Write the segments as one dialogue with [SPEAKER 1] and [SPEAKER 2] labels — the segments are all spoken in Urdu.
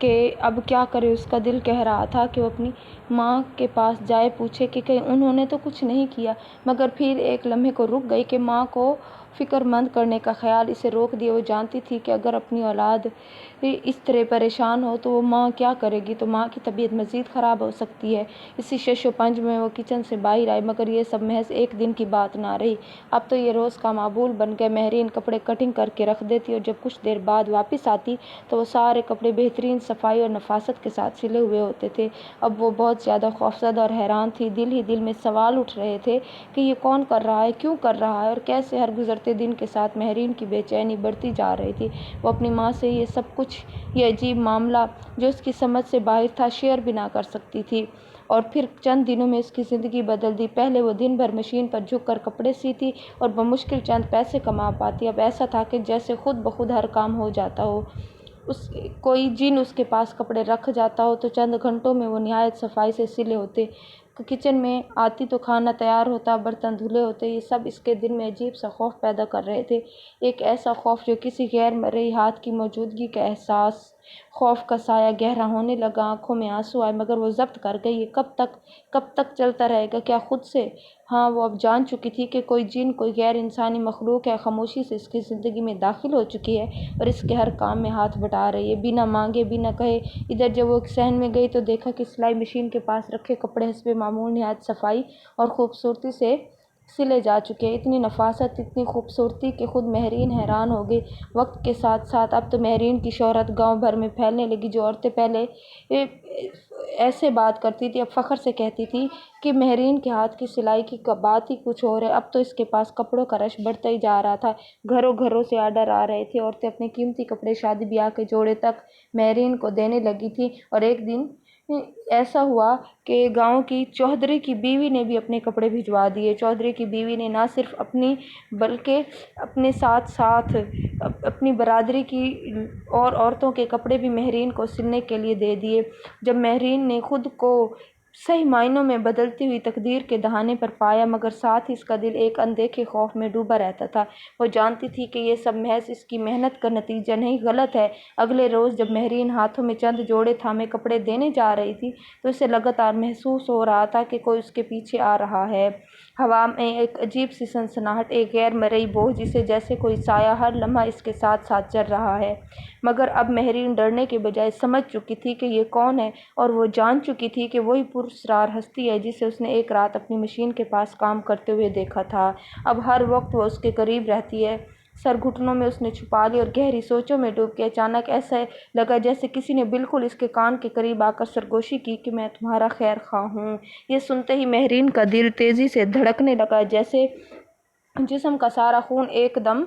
[SPEAKER 1] کہ اب کیا کرے۔ اس کا دل کہہ رہا تھا کہ وہ اپنی ماں کے پاس جائے، پوچھے کہ کہیں انہوں نے تو کچھ نہیں کیا، مگر پھر ایک لمحے کو رک گئی کہ ماں کو فکر مند کرنے کا خیال اسے روک دیا۔ وہ جانتی تھی کہ اگر اپنی اولاد اس طرح پریشان ہو تو وہ ماں کیا کرے گی، تو ماں کی طبیعت مزید خراب ہو سکتی ہے۔ اسی شش و پنج میں وہ کچن سے باہر آئی، مگر یہ سب محض ایک دن کی بات نہ رہی، اب تو یہ روز کا معمول بن گیا۔ مہرین کپڑے کٹنگ کر کے رکھ دیتی اور جب کچھ دیر بعد واپس آتی تو وہ سارے کپڑے بہترین صفائی اور نفاست کے ساتھ سلے ہوئے ہوتے تھے۔ اب وہ بہت زیادہ خوفزدہ اور حیران تھی، دل ہی دل میں سوال اٹھ رہے تھے کہ یہ کون کر رہا ہے، کیوں کر رہا ہے اور کیسے۔ ہر گزرتے دن کے ساتھ مہرین کی بے چینی بڑھتی جا رہی تھی۔ وہ اپنی ماں سے یہ سب کچھ، یہ عجیب معاملہ جو اس کی سمجھ سے باہر تھا، شیئر بھی نہ کر سکتی تھی۔ اور پھر چند دنوں میں اس کی زندگی بدل دی۔ پہلے وہ دن بھر مشین پر جھک کر کپڑے سیتی اور بمشکل چند پیسے کما پاتی، اب ایسا تھا کہ جیسے خود بخود ہر کام ہو جاتا ہو۔ کوئی جن اس کے پاس کپڑے رکھ جاتا ہو تو چند گھنٹوں میں وہ نہایت صفائی سے سلے ہوتے۔ کچن میں آتی تو کھانا تیار ہوتا، برتن دھلے ہوتے۔ یہ سب اس کے دل میں عجیب سا خوف پیدا کر رہے تھے، ایک ایسا خوف جو کسی غیر مرئی ہاتھ کی موجودگی کا احساس۔ خوف کا سایہ گہرا ہونے لگا، آنکھوں میں آنسو آئے، مگر وہ ضبط کر گئی۔ یہ کب تک چلتا رہے گا، کیا خود سے؟ ہاں، وہ اب جان چکی تھی کہ کوئی جن، کوئی غیر انسانی مخلوق ہے، خاموشی سے اس کی زندگی میں داخل ہو چکی ہے اور اس کے ہر کام میں ہاتھ بٹا رہی ہے، بنا مانگے، بنا کہے۔ ادھر جب وہ صحن میں گئی تو دیکھا کہ سلائی مشین کے پاس رکھے کپڑے حسب معمول نہایت صفائی اور خوبصورتی سے سلے جا چکے ہیں۔ اتنی نفاست، اتنی خوبصورتی کہ خود مہرین حیران ہو گئی۔ وقت کے ساتھ ساتھ اب تو مہرین کی شہرت گاؤں بھر میں پھیلنے لگی۔ جو عورتیں پہلے ایسے بات کرتی تھی، اب فخر سے کہتی تھی کہ مہرین کے ہاتھ کی سلائی کی بات ہی کچھ اور ہے۔ اب تو اس کے پاس کپڑوں کا رش بڑھتا ہی جا رہا تھا، گھروں سے آرڈر آ رہے تھے، عورتیں اپنے قیمتی کپڑے شادی بیاہ کے جوڑے تک مہرین کو دینے لگی تھیں۔ اور ایک دن ایسا ہوا کہ گاؤں کی چوہدری کی بیوی نے بھی اپنے کپڑے بھجوا دیے۔ چوہدری کی بیوی نے نہ صرف اپنی بلکہ اپنے ساتھ ساتھ اپنی برادری کی اور عورتوں کے کپڑے بھی مہرین کو سلنے کے لیے دے دیے۔ جب مہرین نے خود کو صحیح معنوں میں بدلتی ہوئی تقدیر کے دہانے پر پایا، مگر ساتھ ہی اس کا دل ایک اندیکھے خوف میں ڈوبا رہتا تھا۔ وہ جانتی تھی کہ یہ سب محض اس کی محنت کا نتیجہ نہیں، غلط ہے۔ اگلے روز جب مہرین ہاتھوں میں چند جوڑے تھامے کپڑے دینے جا رہی تھی تو اسے لگاتار محسوس ہو رہا تھا کہ کوئی اس کے پیچھے آ رہا ہے۔ ہوا میں ایک عجیب سی سنسناہٹ، ایک غیر مرئی بوجھ، جسے جیسے کوئی سایہ ہر لمحہ اس کے ساتھ ساتھ چل رہا ہے۔ مگر اب مہرین ڈرنے کے بجائے سمجھ چکی تھی کہ یہ کون ہے، اور وہ جان چکی تھی کہ وہی پراسرار ہستی ہے جسے اس نے ایک رات اپنی مشین کے پاس کام کرتے ہوئے دیکھا تھا۔ اب ہر وقت وہ اس کے قریب رہتی ہے۔ سر گھٹنوں میں اس نے چھپا لی اور گہری سوچوں میں ڈوب کے اچانک ایسا لگا جیسے کسی نے بالکل اس کے کان کے قریب آ کر سرگوشی کی کہ میں تمہارا خیر خواہ ہوں۔ یہ سنتے ہی مہرین کا دل تیزی سے دھڑکنے لگا، جیسے جسم کا سارا خون ایک دم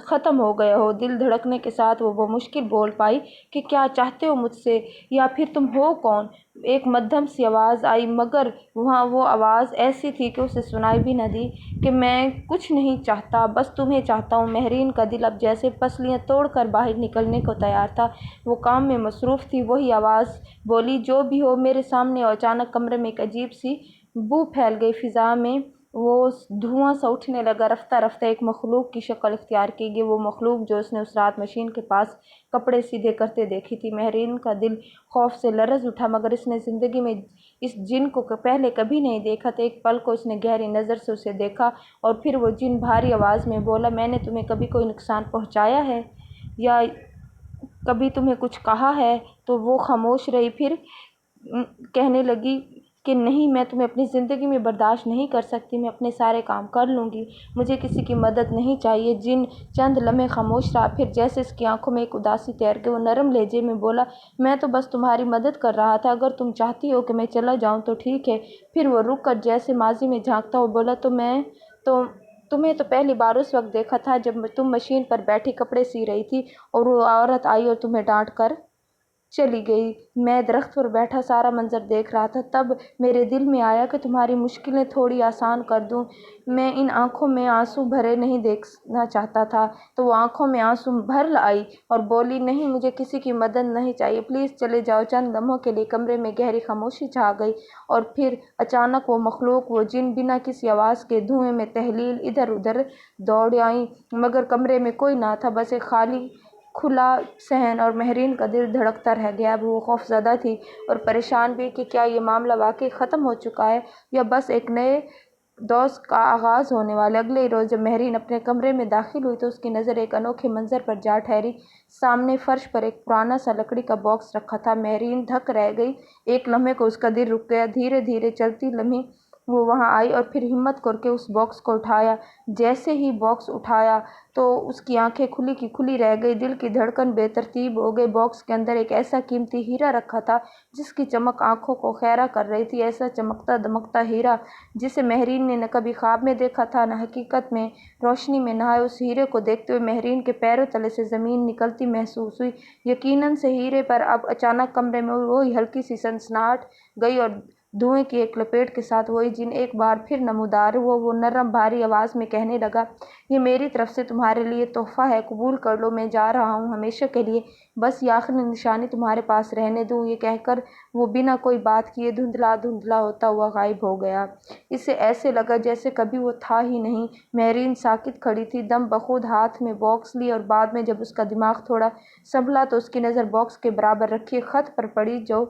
[SPEAKER 1] ختم ہو گیا ہو۔ دل دھڑکنے کے ساتھ وہ بمشکل بول پائی کہ کیا چاہتے ہو مجھ سے، یا پھر تم ہو کون؟ ایک مدھم سی آواز آئی، مگر وہاں وہ آواز ایسی تھی کہ اسے سنائی بھی نہ دی کہ میں کچھ نہیں چاہتا، بس تمہیں چاہتا ہوں۔ مہرین کا دل اب جیسے پسلیاں توڑ کر باہر نکلنے کو تیار تھا۔ وہ کام میں مصروف تھی۔ وہی آواز بولی، جو بھی ہو میرے سامنے آؤ۔ اچانک کمرے میں ایک عجیب سی بو پھیل گئی، فضا میں وہ دھواں سا اٹھنے لگا۔ رفتہ رفتہ ایک مخلوق کی شکل اختیار کی گئی، وہ مخلوق جو اس نے اس رات مشین کے پاس کپڑے سیدھے کرتے دیکھی تھی۔ مہرین کا دل خوف سے لرز اٹھا، مگر اس نے زندگی میں اس جن کو پہلے کبھی نہیں دیکھا تھا۔ ایک پل کو اس نے گہری نظر سے اسے دیکھا اور پھر وہ جن بھاری آواز میں بولا، میں نے تمہیں کبھی کوئی نقصان پہنچایا ہے یا کبھی تمہیں کچھ کہا ہے؟ تو وہ خاموش رہی، پھر کہنے لگی کہ نہیں، میں تمہیں اپنی زندگی میں برداشت نہیں کر سکتی، میں اپنے سارے کام کر لوں گی، مجھے کسی کی مدد نہیں چاہیے۔ جن چند لمحے خاموش رہا، پھر جیسے اس کی آنکھوں میں ایک اداسی تیر گئی، وہ نرم لہجے میں بولا، میں تو بس تمہاری مدد کر رہا تھا، اگر تم چاہتی ہو کہ میں چلا جاؤں تو ٹھیک ہے۔ پھر وہ رک کر جیسے ماضی میں جھانکتا ہوا بولا، تمہیں تو پہلی بار اس وقت دیکھا تھا جب تم مشین پر بیٹھی کپڑے سی رہی تھی اور وہ عورت آئی اور تمہیں ڈانٹ کر چلی گئی۔ میں درخت پر بیٹھا سارا منظر دیکھ رہا تھا، تب میرے دل میں آیا کہ تمہاری مشکلیں تھوڑی آسان کر دوں۔ میں ان آنکھوں میں آنسو بھرے نہیں دیکھنا چاہتا تھا۔ تو وہ آنکھوں میں آنسو بھر آئی اور بولی، نہیں، مجھے کسی کی مدد نہیں چاہیے، پلیز چلے جاؤ۔ چند لمحوں کے لیے کمرے میں گہری خاموشی چھا گئی اور پھر اچانک وہ مخلوق، وہ جن، بنا کسی آواز کے دھوئیں میں تحلیل ادھر ادھر دوڑ آئی، مگر کمرے میں کوئی نہ تھا، بس ایک خالی کھلا صحن اور مہرین کا دل دھڑکتا رہ گیا۔ اب وہ خوفزدہ تھی اور پریشان بھی کہ کیا یہ معاملہ واقعی ختم ہو چکا ہے یا بس ایک نئے دوز کا آغاز ہونے والا۔ اگلے ہی روز جب مہرین اپنے کمرے میں داخل ہوئی تو اس کی نظر ایک انوکھے منظر پر جا ٹھہری۔ سامنے فرش پر ایک پرانا سا لکڑی کا باکس رکھا تھا۔ مہرین دھک رہ گئی، ایک لمحے کو اس کا دل رک گیا۔ دھیرے دھیرے چلتی لمحے وہ وہاں آئی اور پھر ہمت کر کے اس باکس کو اٹھایا۔ جیسے ہی باکس اٹھایا تو اس کی آنکھیں کھلی کی کھلی رہ گئی، دل کی دھڑکن بے ترتیب ہو گئی۔ باکس کے اندر ایک ایسا قیمتی ہیرا رکھا تھا جس کی چمک آنکھوں کو خیرہ کر رہی تھی، ایسا چمکتا دمکتا ہیرا جسے مہرین نے نہ کبھی خواب میں دیکھا تھا نہ حقیقت میں۔ روشنی میں نہائے اس ہیرے کو دیکھتے ہوئے مہرین کے پیروں تلے سے زمین نکلتی محسوس ہوئی۔ یقیناً سے ہیرے پر اب اچانک کمرے میں وہی ہلکی سی سنسناہٹ گئی اور دھوئیں کی ایک لپیٹ کے ساتھ وہی جن ایک بار پھر نمودار ہوا۔ وہ نرم بھاری آواز میں کہنے لگا، یہ میری طرف سے تمہارے لیے تحفہ ہے، قبول کر لو، میں جا رہا ہوں ہمیشہ کے لیے، بس یہ آخری نشانی تمہارے پاس رہنے دوں۔ یہ کہہ کر وہ بنا کوئی بات کیے دھندلا دھندلا ہوتا ہوا غائب ہو گیا۔ اسے ایسے لگا جیسے کبھی وہ تھا ہی نہیں۔ مہرین ساکت کھڑی تھی، دم بخود ہاتھ میں باکس لی اور بعد میں جب اس کا دماغ تھوڑا سنبھلا تو اس کی نظر باکس کے برابر رکھے خط پر پڑی۔ جو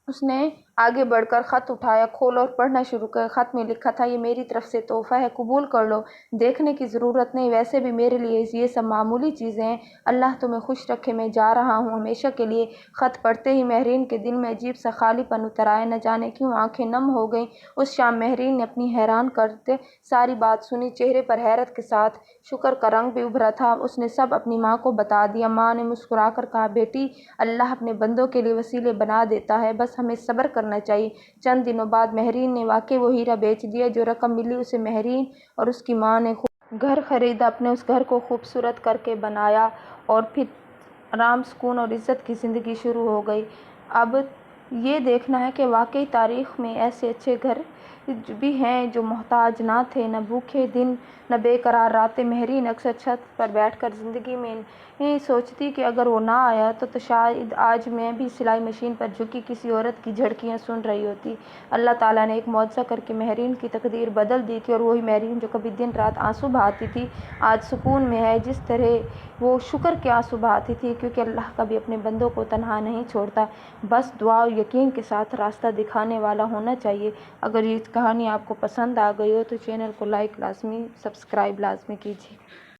[SPEAKER 1] اس نے آگے بڑھ کر خط اٹھایا، کھولا اور پڑھنا شروع کیا۔ خط میں لکھا تھا، یہ میری طرف سے تحفہ ہے، قبول کر لو، دیکھنے کی ضرورت نہیں، ویسے بھی میرے لیے یہ سب معمولی چیزیں ہیں، اللہ تمہیں خوش رکھے، میں جا رہا ہوں ہمیشہ کے لیے۔ خط پڑھتے ہی مہرین کے دل میں عجیب سا خالی پن اتر آیا، نہ جانے کیوں آنکھیں نم ہو گئیں۔ اس شام مہرین نے اپنی حیران کرتے ساری بات سنی، چہرے پر حیرت کے ساتھ شکر کا رنگ بھی ابھرا تھا۔ اس نے سب اپنی ماں کو بتا دیا۔ ماں نے مسکرا کر کہا، بیٹی، اللہ اپنے بندوں کے لیے وسیلے بنا دیتا ہے، بس ہمیں صبر کرنا چاہیے۔ چند دنوں بعد مہرین نے واقعی وہ ہیرا بیچ دیا۔ جو رقم ملی اسے مہرین اور اس کی ماں نے گھر خریدا، اپنے اس گھر کو خوبصورت کر کے بنایا اور پھر آرام، سکون اور عزت کی زندگی شروع ہو گئی۔ اب یہ دیکھنا ہے کہ واقعی تاریخ میں ایسے اچھے گھر بھی ہیں جو محتاج نہ تھے، نہ بھوکے دن، نہ بے قرار راتیں۔ مہرین اکثر چھت پر بیٹھ کر زندگی میں سوچتی کہ اگر وہ نہ آیا تو شاید آج میں بھی سلائی مشین پر جھکی کسی عورت کی جھڑکیاں سن رہی ہوتی۔ اللہ تعالیٰ نے ایک معجزہ کر کے مہرین کی تقدیر بدل دی تھی اور وہی مہرین جو کبھی دن رات آنسو بہاتی تھی آج سکون میں ہے، جس طرح وہ شکر کے آنسو بہاتی تھی، کیونکہ اللہ کبھی اپنے بندوں کو تنہا نہیں چھوڑتا، بس دعا اور یقین کے ساتھ راستہ دکھانے والا ہونا چاہیے۔ اگر یہ کہانی آپ کو پسند آ گئی ہو تو چینل کو لائک لازمی، سبسکرائب لازمی کیجیے۔